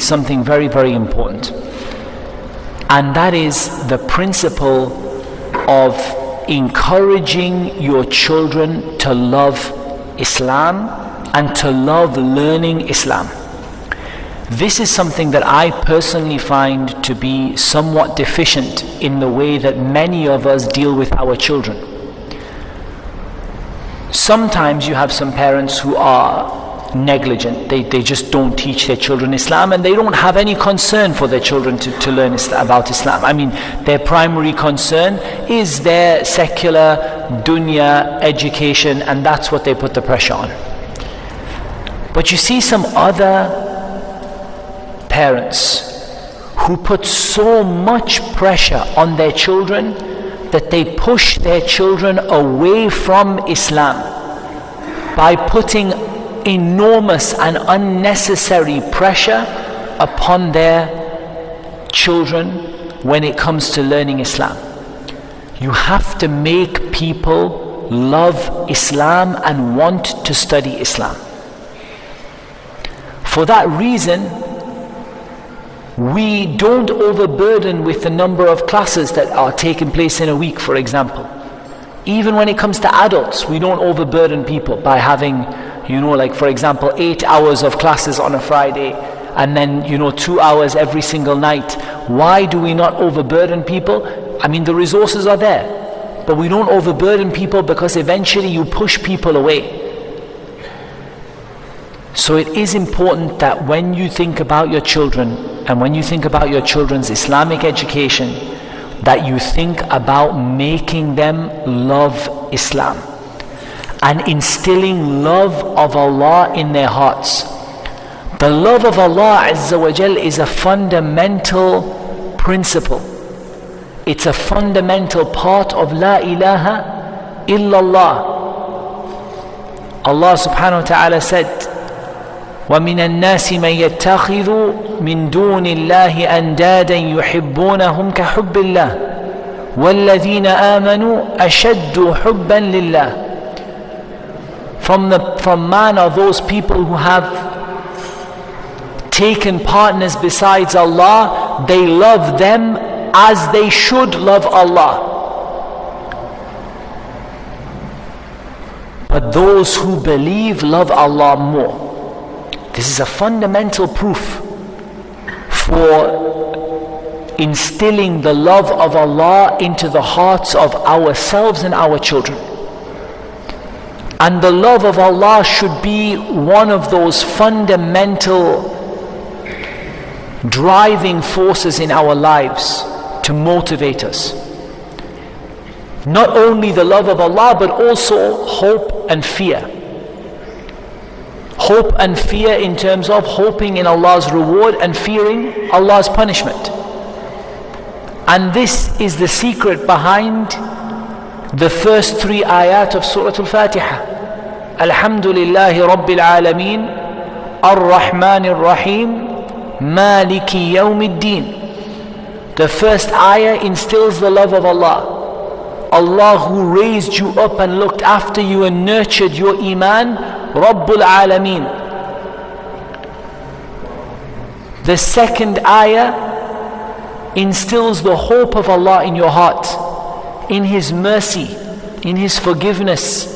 something very, very important. And that is the principle of encouraging your children to love Islam and to love learning Islam. This is something that I personally find to be somewhat deficient in the way that many of us deal with our children. Sometimes you have some parents who are negligent. They just don't teach their children Islam, and they don't have any concern for their children to learn about Islam. I mean, their primary concern is their secular dunya education, and that's what they put the pressure on. But you see some other parents who put so much pressure on their children that they push their children away from Islam by putting enormous and unnecessary pressure upon their children when it comes to learning Islam. You have to make people love Islam and want to study Islam. For that reason, we don't overburden with the number of classes that are taking place in a week, for example. Even when it comes to adults, we don't overburden people by having, like for example, 8 hours of classes on a Friday, and then 2 hours every single night. Why do we not overburden people? I mean, the resources are there, but we don't overburden people because eventually you push people away. So it is important that when you think about your children, and when you think about your children's Islamic education, that you think about making them love Islam and instilling love of Allah in their hearts. The love of Allah Azza wa Jal is a fundamental principle. It's a fundamental part of La ilaha illallah. Allah subhanahu wa ta'ala said, وَمِنَ النَّاسِ مَنْ يَتَّخِذُ مِنْ دُونِ اللَّهِ أَنْدَادًا يُحِبُّونَهُمْ كَحُبِّ اللَّهِ وَالَّذِينَ آمَنُوا أَشَدُّ حُبًّا لِلَّهِ. From man are those people who have taken partners besides Allah. They love them as they should love Allah. But those who believe love Allah more. This is a fundamental proof for instilling the love of Allah into the hearts of ourselves and our children. And the love of Allah should be one of those fundamental driving forces in our lives to motivate us. Not only the love of Allah, but also hope and fear. Hope and fear in terms of hoping in Allah's reward and fearing Allah's punishment. And this is the secret behind the first 3 ayat of Surah Al-Fatiha. Alhamdulillahi Rabbil Alameen, Ar-Rahman Ar-Rahim, Maliki Yawmiddin. The first ayah instills the love of Allah. Allah who raised you up and looked after you and nurtured your iman, Rabbul Alameen. The second ayah instills the hope of Allah in your heart, in His mercy, in His forgiveness.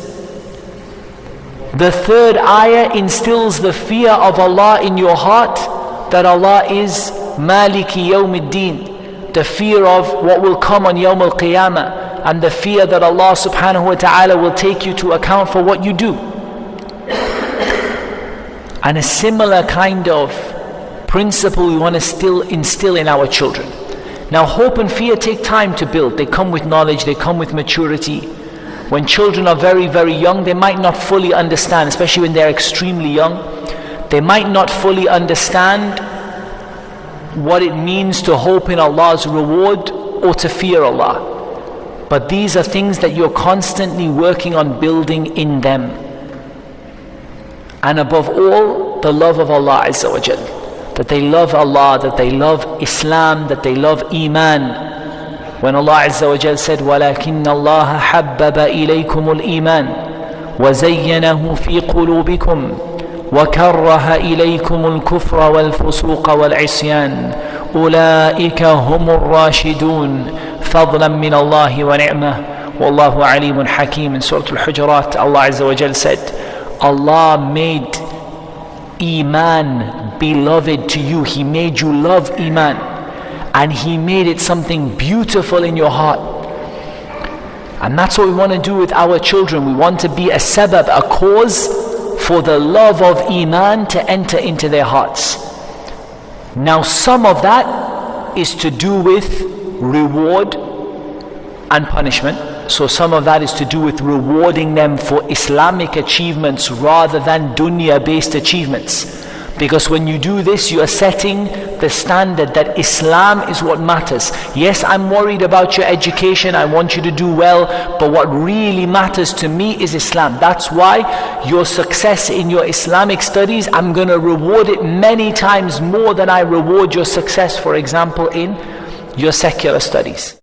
The third ayah instills the fear of Allah in your heart, that Allah is Maliki Yawmiddin, the fear of what will come on Yawm al-Qiyamah, and the fear that Allah subhanahu wa ta'ala will take you to account for what you do. And a similar kind of principle we want to still instill in our children. Now, hope and fear take time to build. They come with knowledge, they come with maturity. When children are very, very young, they might not fully understand, especially when they're extremely young. They might not fully understand what it means to hope in Allah's reward or to fear Allah. But these are things that you're constantly working on building in them. And above all, the love of Allah Azza wa Jal. That they love Allah, that they love Islam, that they love Iman. When Allah Azza wa Jal said, وَلَكِنَّ اللَّهَ حَبَّبَ إِلَيْكُمُ الْإِيمَانِ وَزَيَّنَهُ فِي قُلُوبِكُمْ وكره إليكم الكفر والفسوق والعصيان أولئك هم الراشدون فضلا من الله ونعمه والله عليم حكيم. In Surah Al-Hujurat, Allah Azza wa Jal said, Allah made Iman beloved to you. He made you love Iman, and He made it something beautiful in your heart. And that's what we want to do with our children. We want to be a sabab, a cause for the love of Iman to enter into their hearts. Now some of that is to do with reward and punishment. So some of that is to do with rewarding them for Islamic achievements rather than dunya based achievements. Because when you do this, you are setting the standard that Islam is what matters. Yes, I'm worried about your education, I want you to do well, but what really matters to me is Islam. That's why your success in your Islamic studies, I'm going to reward it many times more than I reward your success, for example, in your secular studies.